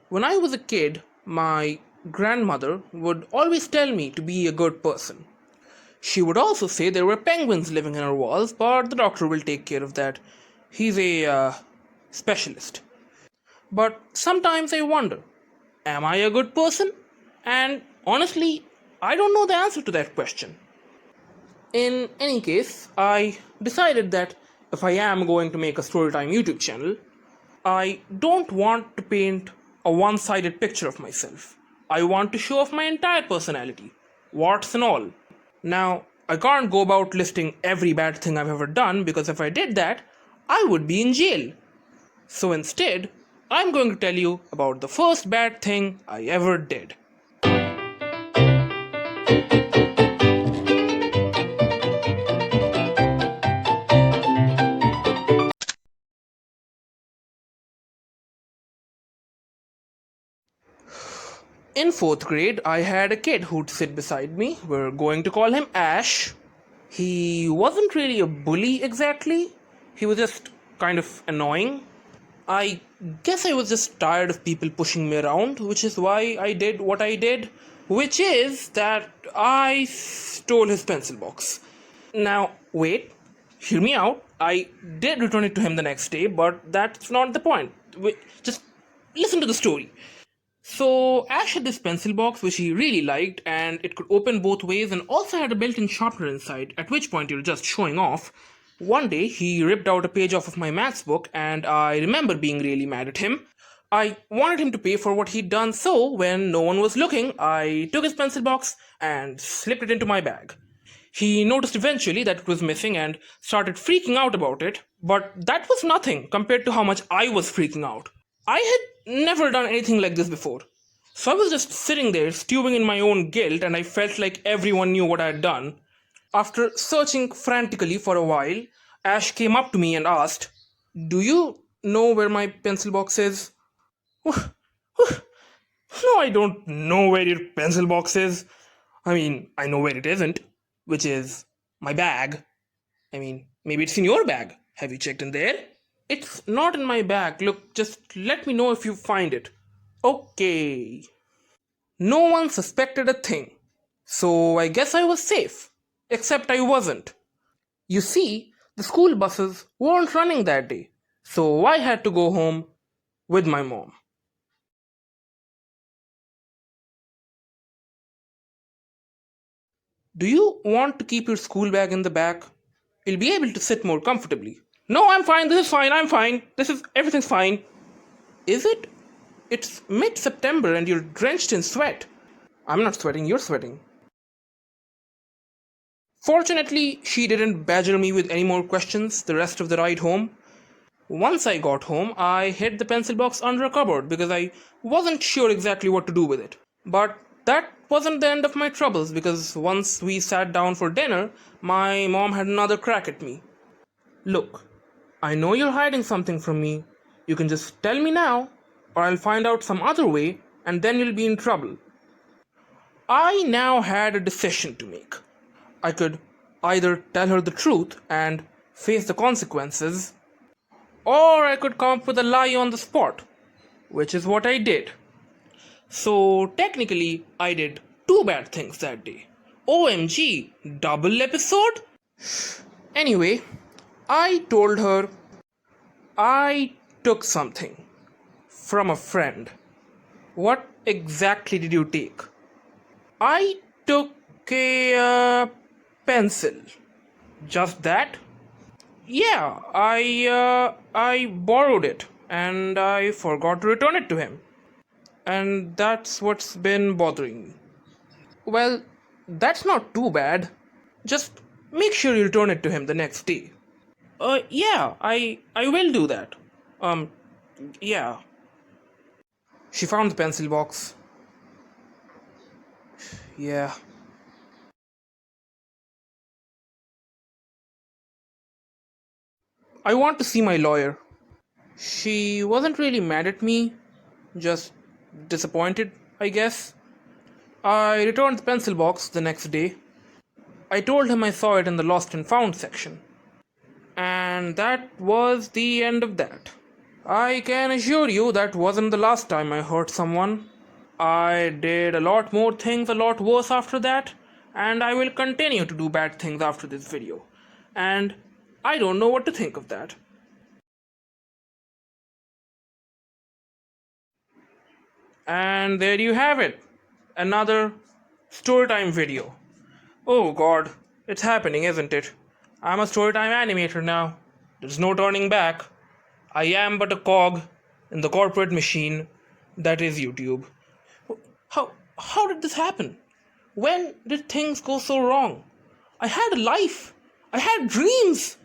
When I was a kid, my grandmother would always tell me to be a good person. She would also say there were penguins living in our walls, but the doctor will take care of that. He's a specialist. But sometimes I wonder, am I a good person? And honestly, I don't know the answer to that question. In any case, I decided that if I am going to make a Storytime YouTube channel, I don't want to paint a one sided picture of myself. I want to show off my entire personality, warts and all. Now, I can't go about listing every bad thing I've ever done because if I did that, I would be in jail. So instead, I'm going to tell you about the first bad thing I ever did. In fourth grade, I had a kid who'd sit beside me. We're going to call him Ash. He wasn't really a bully exactly, he was just kind of annoying. I guess I was just tired of people pushing me around, which is why I did what I did, which is that I stole his pencil box. Now, wait, hear me out. I did return it to him the next day, but that's not the point. Just listen to the story. So, Ash had this pencil box which he really liked, and it could open both ways and also had a built in sharpener inside, at which point you're just showing off. One day, he ripped out a page off of my maths book, and I remember being really mad at him. I wanted him to pay for what he'd done, so when no one was looking, I took his pencil box and slipped it into my bag. He noticed eventually that it was missing and started freaking out about it, but that was nothing compared to how much I was freaking out. I had never done anything like this before. So I was just sitting there stewing in my own guilt, and I felt like everyone knew what I had done. After searching frantically for a while, Ash came up to me and asked, "Do you know where my pencil box is?" No, I don't know where your pencil box is. I mean, I know where it isn't, which is my bag. I mean, maybe it's in your bag. Have you checked in there? It's not in my bag. Look, just let me know if you find it. Okay. No one suspected a thing. So I guess I was safe. Except I wasn't. You see, the school buses weren't running that day. So I had to go home with my mom. Do you want to keep your school bag in the back? You'll be able to sit more comfortably. No, I'm fine. This is fine. I'm fine. Everything's fine. Is it? It's mid September and you're drenched in sweat. I'm not sweating, you're sweating. Fortunately, she didn't badger me with any more questions the rest of the ride home. Once I got home, I hid the pencil box under a cupboard because I wasn't sure exactly what to do with it. But that wasn't the end of my troubles because once we sat down for dinner, my mom had another crack at me. Look, I know you're hiding something from me. You can just tell me now, or I'll find out some other way, and then you'll be in trouble. I now had a decision to make. I could either tell her the truth and face the consequences, or I could come up with a lie on the spot, which is what I did. So technically, I did two bad things that day. OMG, double episode? Anyway, I told her I took something from a friend. What exactly did you take? I took a pencil. Just that? Yeah, I borrowed it and I forgot to return it to him. And that's what's been bothering me. Well, that's not too bad. Just make sure you return it to him the next day. Yeah, I will do that. Um, yeah. She found the pencil box. Yeah. I want to see my lawyer. She wasn't really mad at me, just disappointed, I guess. I returned the pencil box the next day. I told him I saw it in the lost and found section. And that was the end of that. I can assure you that wasn't the last time I hurt someone. I did a lot more things a lot worse after that, and I will continue to do bad things after this video. And I don't know what to think of that. And there you have it. Another storytime video. Oh god, it's happening, isn't it? I'm a storytime animator now. There's no turning back. I am but a cog in the corporate machine that is YouTube. How did this happen? When did things go so wrong? I had a life. I had dreams.